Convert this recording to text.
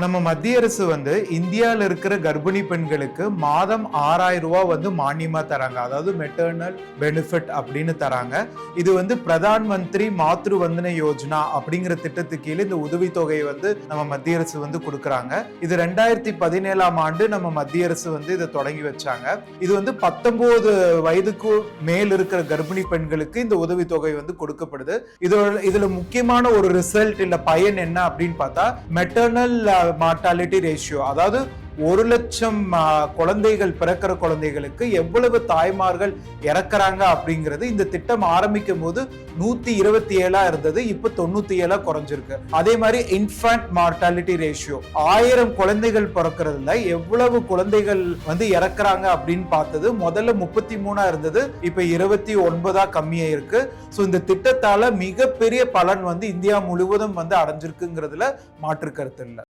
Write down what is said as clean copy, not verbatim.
நம்ம மத்திய அரசு இந்தியாவில் இருக்கிற கர்ப்பிணி பெண்களுக்கு மாதம் 6,000 ரூபாய் மானியமா தராங்க. அதாவது மெட்டர்னல் பெனிஃபிட் அப்படின்னு தராங்க. இது பிரதான் மந்திரி மாத்ரு வந்தன யோஜனா அப்படிங்கிற திட்டத்துக்கு கீழே இந்த உதவித்தொகை நம்ம மத்திய அரசு கொடுக்கறாங்க. இது 2017ஆம் ஆண்டு நம்ம மத்திய அரசு இதை தொடங்கி வச்சாங்க. இது 19 வயதுக்கு மேல் இருக்கிற கர்ப்பிணி பெண்களுக்கு இந்த உதவித்தொகை கொடுக்கப்படுது. இதுல முக்கியமான ஒரு ரிசல்ட் இல்ல பயன் என்ன அப்படின்னு பார்த்தா மெட்டர்னல் மார்டாலிட்டி ரேஷியோ, அதாவது 1,00,000 குழந்தைகள் பிறக்கிற குழந்தைகளுக்கு எவ்வளவு தாய்மார்கள் இறக்குறாங்க அப்படிங்கிறது இந்த திட்டம் ஆரம்பிக்கும் போது 127 இருந்தது, இப்ப 97 குறைஞ்சிருக்கு. அதே மாதிரி இன்ஃபன்ட் மார்டாலிட்டி ரேஷியோ, 1000 குழந்தைகள் பிறக்கிறதுல எவ்வளவு குழந்தைகள் இறக்குறாங்க அப்படின்னு பார்த்தது முதல்ல 33 இருந்தது, இப்ப 29 கம்மியா இருக்கு. சோ இந்த திட்டத்தால மிகப்பெரிய பலன் இந்தியா முழுவதும் அடைஞ்சிருக்குங்கிறதுல மாற்று கருத்து இல்லை.